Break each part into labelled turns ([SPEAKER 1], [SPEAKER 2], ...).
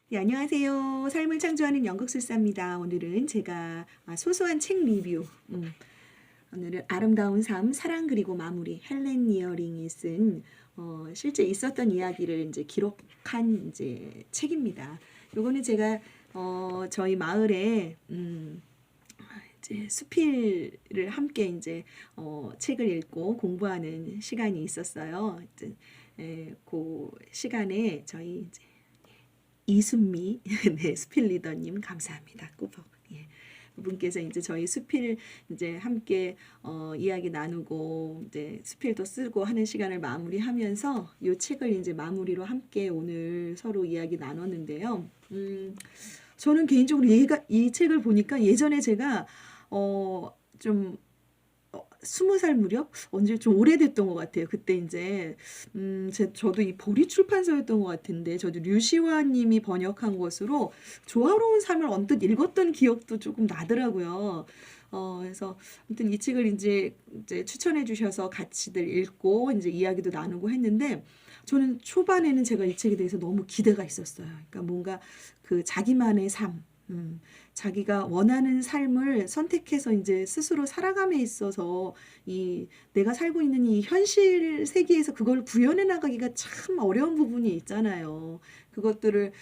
[SPEAKER 1] 네, 안녕하세요. 삶을 창조하는 연극술사입니다. 오늘은 제가 소소한 책 리뷰, 오늘은 아름다운 삶, 사랑 그리고 마무리, 헬렌 니어링이 쓴 실제 있었던 이야기를 이제 기록한 이제 책입니다. 요거는 제가 저희 마을에 이제 수필을 함께 이제 책을 읽고 공부하는 시간이 있었어요. 이제 그 시간에 저희 이제 이순미 네, 수필 리더님 감사합니다. 꾸벅. 예. 그분께서 이제 저희 수필 이제 함께 이야기 나누고 이제 수필도 쓰고 하는 시간을 마무리하면서 이 책을 이제 마무리로 함께 오늘 서로 이야기 나눴는데요. 저는 개인적으로 이 책을 보니까 예전에 제가 좀 20살 무렵? 언제 좀 오래됐던 것 같아요. 그때 이제, 저도 이 보리 출판사였던 것 같은데, 저도 류시화 님이 번역한 것으로 조화로운 삶을 언뜻 읽었던 기억도 조금 나더라고요. 그래서 아무튼 이 책을 이제 추천해 주셔서 같이들 읽고 이제 이야기도 나누고 했는데, 저는 초반에는 제가 이 책에 대해서 너무 기대가 있었어요. 그러니까 뭔가 그 자기만의 삶, 자기가 원하는 삶을 선택해서 이제 스스로 살아감에 있어서 이 내가 살고 있는 이 현실 세계에서 그걸 구현해 나가기가 참 어려운 부분이 있잖아요. 그것들을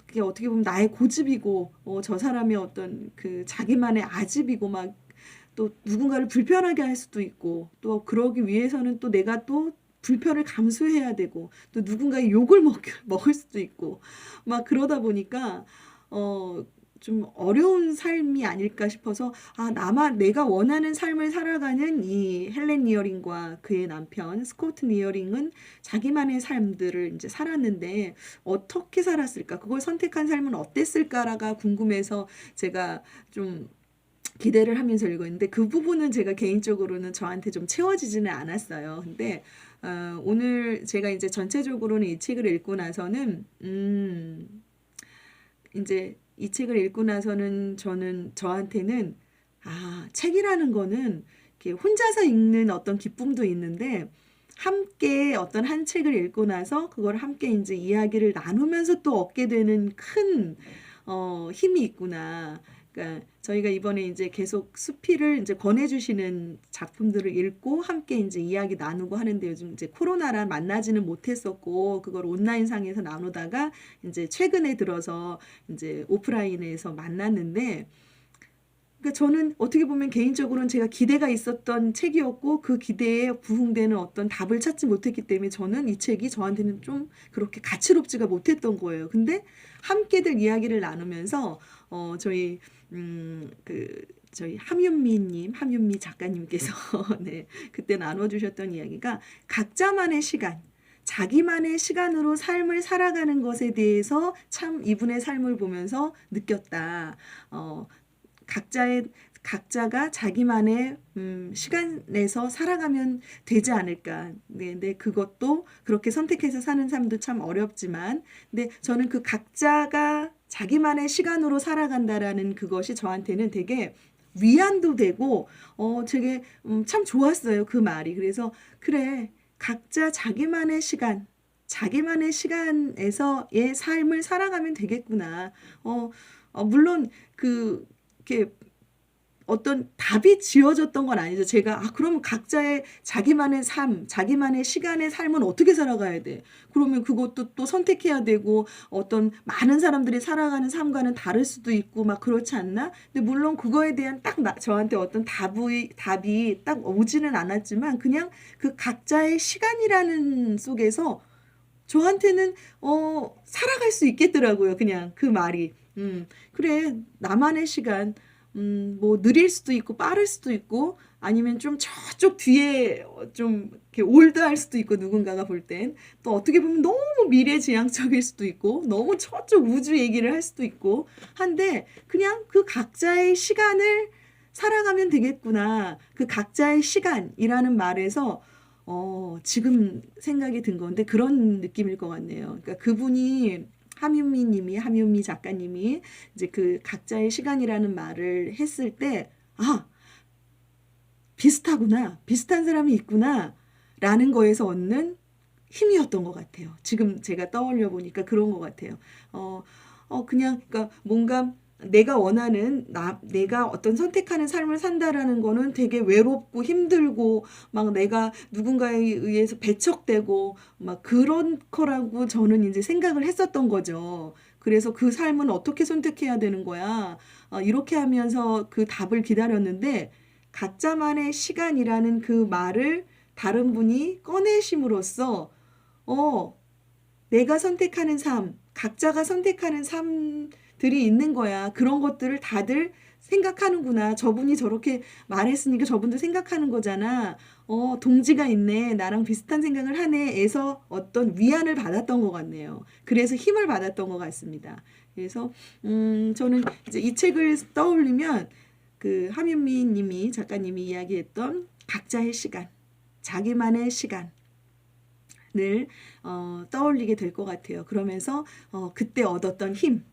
[SPEAKER 1] 그게 어떻게 보면 나의 고집이고 저 사람의 어떤 그 자기만의 아집이고 막 또 누군가를 불편하게 할 수도 있고 또 그러기 위해서는 또 내가 또 불편을 감수해야 되고 또 누군가의 욕을 먹을 수도 있고 막 그러다 보니까 어, 좀 어려운 삶이 아닐까 싶어서 내가 원하는 삶을 살아가는 이 헬렌 니어링과 그의 남편 스코트 니어링은 자기만의 삶들을 이제 살았는데 어떻게 살았을까? 그걸 선택한 삶은 어땠을까가 궁금해서 제가 좀 기대를 하면서 읽었는데 그 부분은 제가 개인적으로는 저한테 좀 채워지지는 않았어요. 근데 오늘 제가 이제 전체적으로는 이 책을 읽고 나서는 이제 이 책을 읽고 나서는 저한테는 책이라는 거는 이렇게 혼자서 읽는 어떤 기쁨도 있는데 함께 어떤 한 책을 읽고 나서 그걸 함께 이제 이야기를 나누면서 또 얻게 되는 큰 힘이 있구나. 그러니까 저희가 이번에 이제 계속 수필을 이제 권해주시는 작품들을 읽고 함께 이제 이야기 나누고 하는데 요즘 이제 코로나라 만나지는 못했었고 그걸 온라인상에서 나누다가 이제 최근에 들어서 이제 오프라인에서 만났는데 그러니까 저는 어떻게 보면 개인적으로는 제가 기대가 있었던 책이었고 그 기대에 부응되는 어떤 답을 찾지 못했기 때문에 저는 이 책이 저한테는 좀 그렇게 가치롭지가 못했던 거예요. 근데 함께들 이야기를 나누면서 저희 함윤미 작가님께서 네, 그때 나눠주셨던 이야기가 각자만의 시간, 자기만의 시간으로 삶을 살아가는 것에 대해서 참 이분의 삶을 보면서 느꼈다. 각자의 각자가 자기만의 시간 내서 살아가면 되지 않을까. 네, 근데 그것도 그렇게 선택해서 사는 삶도 참 어렵지만, 근데 저는 그 각자가 자기만의 시간으로 살아간다라는 그것이 저한테는 되게 위안도 되고, 되게 참 좋았어요. 그 말이. 그래서 그래, 각자 자기만의 시간. 자기만의 시간에서의 삶을 살아가면 되겠구나. 물론 이렇게 어떤 답이 지어졌던 건 아니죠. 제가 그러면 각자의 자기만의 삶, 자기만의 시간의 삶은 어떻게 살아가야 돼? 그러면 그것도 또 선택해야 되고 어떤 많은 사람들이 살아가는 삶과는 다를 수도 있고 막 그렇지 않나? 근데 물론 그거에 대한 저한테 어떤 답이 딱 오지는 않았지만 그냥 그 각자의 시간이라는 속에서 저한테는 살아갈 수 있겠더라고요. 그냥 그 말이. 그래, 나만의 시간. 뭐 느릴 수도 있고 빠를 수도 있고 아니면 좀 저쪽 뒤에 좀 이렇게 올드할 수도 있고 누군가가 볼 땐 또 어떻게 보면 너무 미래지향적일 수도 있고 너무 저쪽 우주 얘기를 할 수도 있고 한데 그냥 그 각자의 시간을 살아가면 되겠구나. 그 각자의 시간이라는 말에서 지금 생각이 든 건데 그런 느낌일 것 같네요. 그러니까 그분이 함윤미 작가님이 이제 그 각자의 시간이라는 말을 했을 때, 비슷하구나. 비슷한 사람이 있구나. 라는 거에서 얻는 힘이었던 것 같아요. 지금 제가 떠올려 보니까 그런 것 같아요. 그냥, 그러니까 뭔가 내가 원하는, 내가 어떤 선택하는 삶을 산다라는 거는 되게 외롭고 힘들고, 막 내가 누군가에 의해서 배척되고, 막 그런 거라고 저는 이제 생각을 했었던 거죠. 그래서 그 삶은 어떻게 선택해야 되는 거야? 이렇게 하면서 그 답을 기다렸는데, 각자만의 시간이라는 그 말을 다른 분이 꺼내심으로써, 어, 내가 선택하는 삶, 각자가 선택하는 삶들이 있는 거야. 그런 것들을 다들 생각하는구나. 저분이 저렇게 말했으니까 저분도 생각하는 거잖아. 동지가 있네. 나랑 비슷한 생각을 하네. 에서 어떤 위안을 받았던 것 같네요. 그래서 힘을 받았던 것 같습니다. 그래서, 저는 이제 이 책을 떠올리면 그 하민미 님이, 작가님이 이야기했던 각자의 시간, 자기만의 시간, 늘 떠올리게 될 것 같아요. 그러면서 그때 얻었던 힘,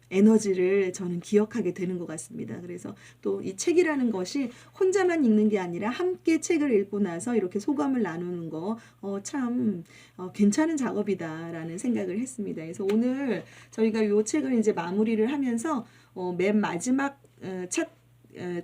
[SPEAKER 1] 에너지를 저는 기억하게 되는 것 같습니다. 그래서 또 이 책이라는 것이 혼자만 읽는 게 아니라 함께 책을 읽고 나서 이렇게 소감을 나누는 거 참 괜찮은 작업이다라는 생각을 했습니다. 그래서 오늘 저희가 이 책을 이제 마무리를 하면서 맨 마지막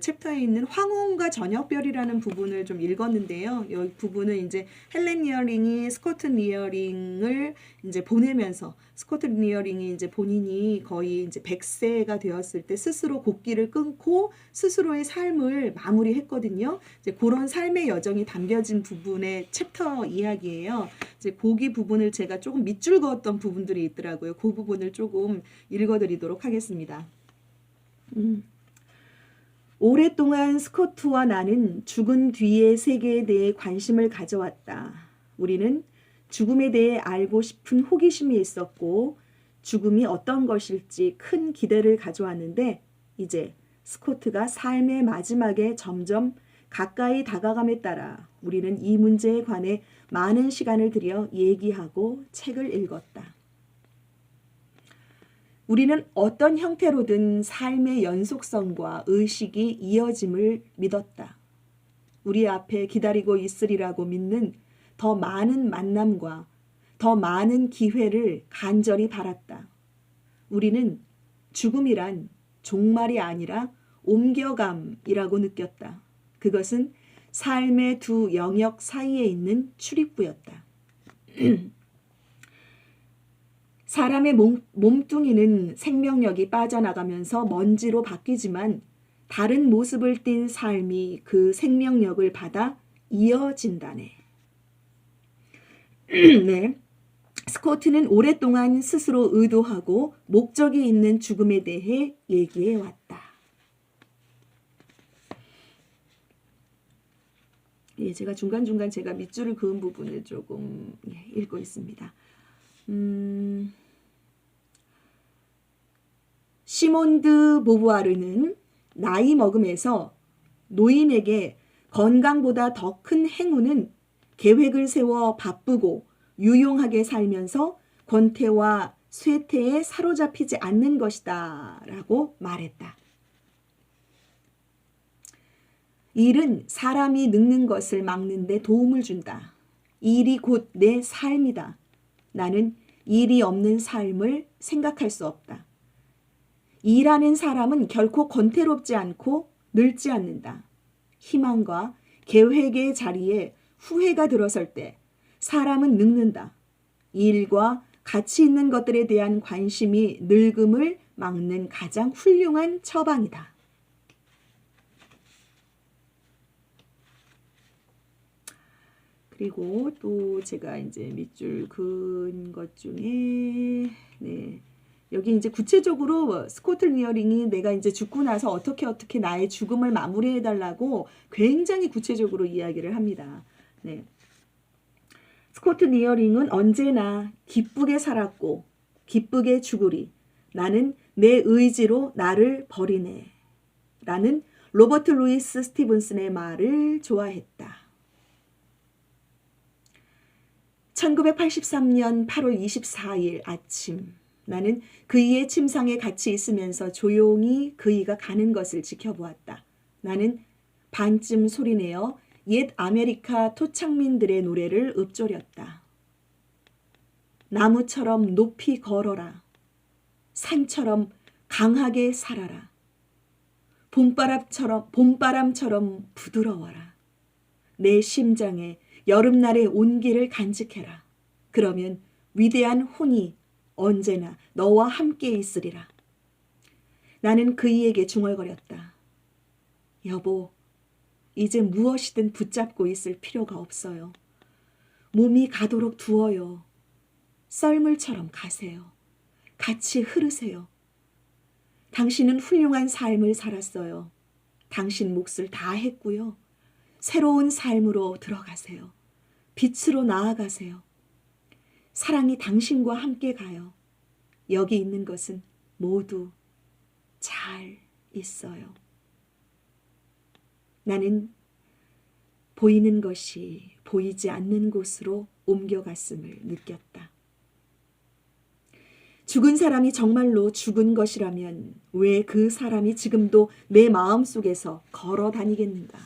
[SPEAKER 1] 챕터에 있는 황혼과 저녁별이라는 부분을 좀 읽었는데요. 이 부분은 이제 헬렌 리어링이 스코트 리어링을 이제 보내면서, 스코트 리어링이 이제 본인이 거의 이제 100세가 되었을 때 스스로 곡기를 끊고 스스로의 삶을 마무리했거든요. 이제 그런 삶의 여정이 담겨진 부분의 챕터 이야기예요. 이제 거기 부분을 제가 조금 밑줄 그었던 부분들이 있더라고요. 그 부분을 조금 읽어드리도록 하겠습니다. 오랫동안 스코트와 나는 죽은 뒤의 세계에 대해 관심을 가져왔다. 우리는 죽음에 대해 알고 싶은 호기심이 있었고 죽음이 어떤 것일지 큰 기대를 가져왔는데 이제 스코트가 삶의 마지막에 점점 가까이 다가감에 따라 우리는 이 문제에 관해 많은 시간을 들여 얘기하고 책을 읽었다. 우리는 어떤 형태로든 삶의 연속성과 의식이 이어짐을 믿었다. 우리 앞에 기다리고 있으리라고 믿는 더 많은 만남과 더 많은 기회를 간절히 바랐다. 우리는 죽음이란 종말이 아니라 옮겨감이라고 느꼈다. 그것은 삶의 두 영역 사이에 있는 출입구였다. 사람의 몸뚱이는 생명력이 빠져나가면서 먼지로 바뀌지만 다른 모습을 띤 삶이 그 생명력을 받아 이어진다네. 네. 스코트는 오랫동안 스스로 의도하고 목적이 있는 죽음에 대해 얘기해 왔다. 예, 제가 중간중간 제가 밑줄을 그은 부분을 조금 읽고 있습니다. 시몬드 보부아르는 나이 먹음에서 노인에게 건강보다 더 큰 행운은 계획을 세워 바쁘고 유용하게 살면서 권태와 쇠퇴에 사로잡히지 않는 것이다 라고 말했다. 일은 사람이 늙는 것을 막는 데 도움을 준다. 일이 곧 내 삶이다. 나는 일이 없는 삶을 생각할 수 없다. 일하는 사람은 결코 권태롭지 않고 늙지 않는다. 희망과 계획의 자리에 후회가 들어설 때 사람은 늙는다. 일과 가치 있는 것들에 대한 관심이 늙음을 막는 가장 훌륭한 처방이다. 그리고 또 제가 이제 밑줄 그은 것 중에 여기 이제 구체적으로 스코트 리어링이 내가 이제 죽고 나서 어떻게 나의 죽음을 마무리해 달라고 굉장히 구체적으로 이야기를 합니다. 네. 스코트 리어링은 언제나 기쁘게 살았고 기쁘게 죽으리. 나는 내 의지로 나를 버리네. 라는 로버트 루이스 스티븐슨의 말을 좋아했다. 1983년 8월 24일 아침 나는 그이의 침상에 같이 있으면서 조용히 그이가 가는 것을 지켜보았다. 나는 반쯤 소리내어 옛 아메리카 토착민들의 노래를 읊조렸다. 나무처럼 높이 걸어라. 산처럼 강하게 살아라. 봄바람처럼 부드러워라. 내 심장에 여름날의 온기를 간직해라. 그러면 위대한 혼이 언제나 너와 함께 있으리라. 나는 그이에게 중얼거렸다. 여보, 이제 무엇이든 붙잡고 있을 필요가 없어요. 몸이 가도록 두어요. 썰물처럼 가세요. 같이 흐르세요. 당신은 훌륭한 삶을 살았어요. 당신 몫을 다 했고요. 새로운 삶으로 들어가세요. 빛으로 나아가세요. 사랑이 당신과 함께 가요. 여기 있는 것은 모두 잘 있어요. 나는 보이는 것이 보이지 않는 곳으로 옮겨갔음을 느꼈다. 죽은 사람이 정말로 죽은 것이라면 왜 그 사람이 지금도 내 마음속에서 걸어 다니겠는가?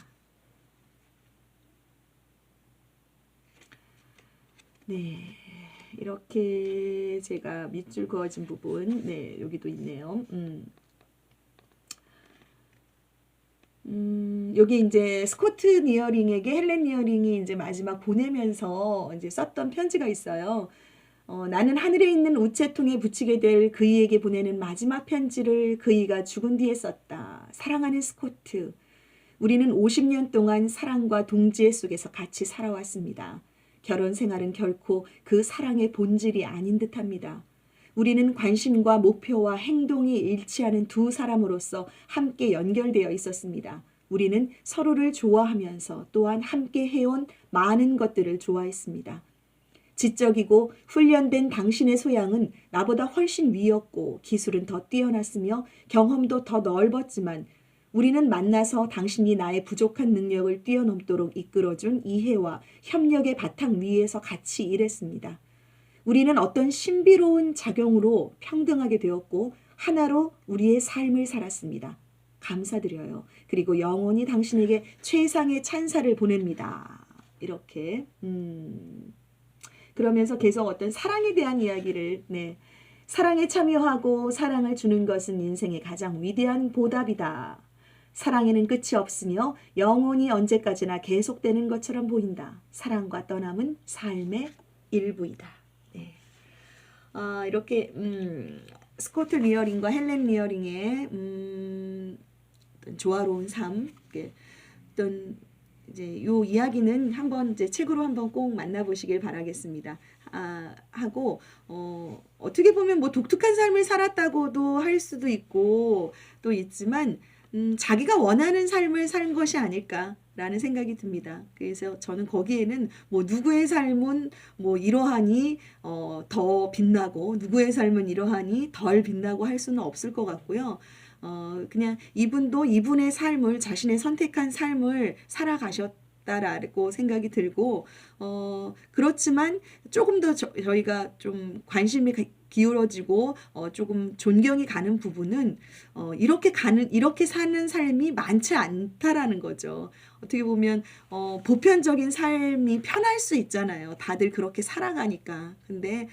[SPEAKER 1] 네, 이렇게 제가 밑줄 그어진 부분, 네, 여기도 있네요. 여기 이제 스코트 니어링에게 헬렌 니어링이 이제 마지막 보내면서 이제 썼던 편지가 있어요. 나는 하늘에 있는 우체통에 붙이게 될 그이에게 보내는 마지막 편지를 그이가 죽은 뒤에 썼다. 사랑하는 스코트, 우리는 50년 동안 사랑과 동지애 속에서 같이 살아왔습니다. 결혼 생활은 결코 그 사랑의 본질이 아닌 듯합니다. 우리는 관심과 목표와 행동이 일치하는 두 사람으로서 함께 연결되어 있었습니다. 우리는 서로를 좋아하면서 또한 함께 해온 많은 것들을 좋아했습니다. 지적이고 훈련된 당신의 소양은 나보다 훨씬 위였고 기술은 더 뛰어났으며 경험도 더 넓었지만 우리는 만나서 당신이 나의 부족한 능력을 뛰어넘도록 이끌어준 이해와 협력의 바탕 위에서 같이 일했습니다. 우리는 어떤 신비로운 작용으로 평등하게 되었고 하나로 우리의 삶을 살았습니다. 감사드려요. 그리고 영원히 당신에게 최상의 찬사를 보냅니다. 이렇게 그러면서 계속 어떤 사랑에 대한 이야기를 사랑에 참여하고 사랑을 주는 것은 인생의 가장 위대한 보답이다. 사랑에는 끝이 없으며 영원히 언제까지나 계속되는 것처럼 보인다. 사랑과 떠남은 삶의 일부이다. 네. 이렇게 스코트 리어링과 헬렌 리어링의 어떤 조화로운 삶, 어떤 이제 요 이야기는 한번 이제 책으로 한번 꼭 만나보시길 바라겠습니다. 하고 어떻게 보면 뭐 독특한 삶을 살았다고도 할 수도 있고 또 있지만 자기가 원하는 삶을 산 것이 아닐까라는 생각이 듭니다. 그래서 저는 거기에는 뭐 누구의 삶은 뭐 이러하니 더 빛나고 누구의 삶은 이러하니 덜 빛나고 할 수는 없을 것 같고요. 그냥 이분도 이분의 삶을 자신의 선택한 삶을 살아가셨다라고 생각이 들고 그렇지만 조금 더 저희가 좀 관심이 기울어지고 조금 존경이 가는 부분은 이렇게 사는 삶이 많지 않다라는 거죠. 어떻게 보면 보편적인 삶이 편할 수 있잖아요. 다들 그렇게 살아가니까. 근데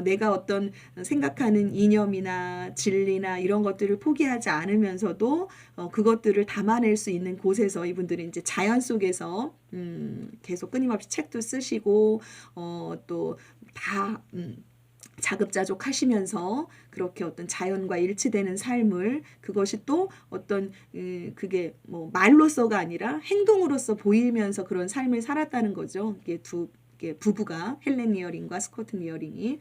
[SPEAKER 1] 내가 어떤 생각하는 이념이나 진리나 이런 것들을 포기하지 않으면서도 그것들을 담아낼 수 있는 곳에서 이분들은 이제 자연 속에서 계속 끊임없이 책도 쓰시고 또 다 자급자족 하시면서 그렇게 어떤 자연과 일치되는 삶을 그것이 또 어떤 그게 뭐 말로서가 아니라 행동으로서 보이면서 그런 삶을 살았다는 거죠. 이게 부부가 헬렌 니어링과 스코트 니어링이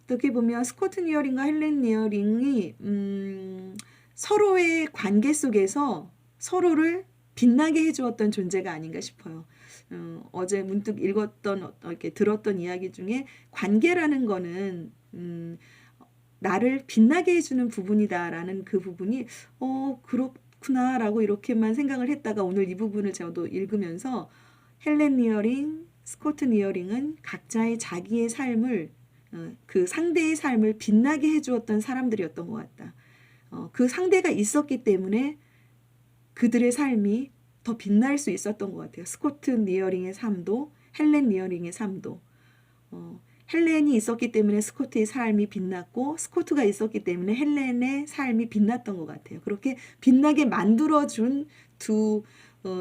[SPEAKER 1] 어떻게 보면 스코트 니어링과 헬렌 니어링이 서로의 관계 속에서 서로를 빛나게 해주었던 존재가 아닌가 싶어요. 어제 문득 읽었던 이렇게 들었던 이야기 중에 관계라는 거는 나를 빛나게 해주는 부분이다라는 그 부분이 그렇구나라고 이렇게만 생각을 했다가 오늘 이 부분을 저도 읽으면서 헬렌 니어링, 스코트 니어링은 각자의 자기의 삶을 그 상대의 삶을 빛나게 해주었던 사람들이었던 것 같다. 그 상대가 있었기 때문에 그들의 삶이 더 빛날 수 있었던 것 같아요. 스코트 니어링의 삶도 헬렌 니어링의 삶도 헬렌이 있었기 때문에 스코트의 삶이 빛났고 스코트가 있었기 때문에 헬렌의 삶이 빛났던 것 같아요. 그렇게 빛나게 만들어준 두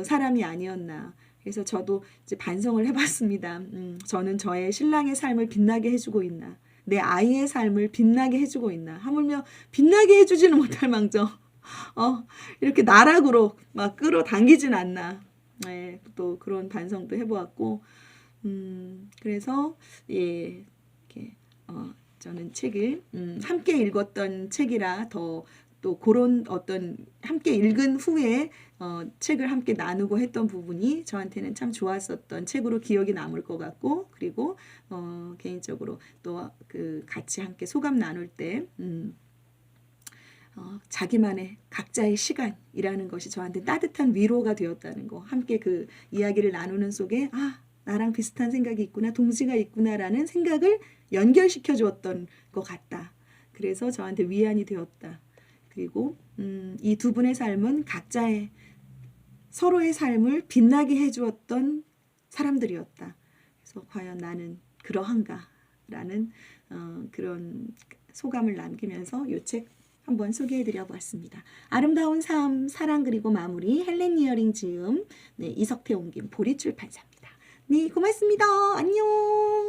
[SPEAKER 1] 사람이 아니었나. 그래서 저도 이제 반성을 해봤습니다. 저는 저의 신랑의 삶을 빛나게 해주고 있나. 내 아이의 삶을 빛나게 해주고 있나. 하물며 빛나게 해주지는 못할 망정 이렇게 나락으로 막 끌어당기진 않나. 네, 또 그런 반성도 해보았고 그래서 예, 이렇게 저는 책을 함께 읽었던 책이라 또 그런 어떤 함께 읽은 후에 책을 함께 나누고 했던 부분이 저한테는 참 좋았었던 책으로 기억이 남을 것 같고 그리고 개인적으로 또 그 같이 함께 소감 나눌 때 자기만의 각자의 시간이라는 것이 저한테 따뜻한 위로가 되었다는 거. 함께 그 이야기를 나누는 속에 나랑 비슷한 생각이 있구나, 동지가 있구나라는 생각을 연결시켜 주었던 것 같다. 그래서 저한테 위안이 되었다. 그리고 이 두 분의 삶은 각자의 서로의 삶을 빛나게 해주었던 사람들이었다. 그래서 과연 나는 그러한가라는 그런 소감을 남기면서 이 책 한번 소개해드려 보았습니다. 아름다운 삶, 사랑 그리고 마무리, 헬렌 이어링 지음, 네, 이석태 옮김, 보리출판사입니다. 네, 고맙습니다. 안녕.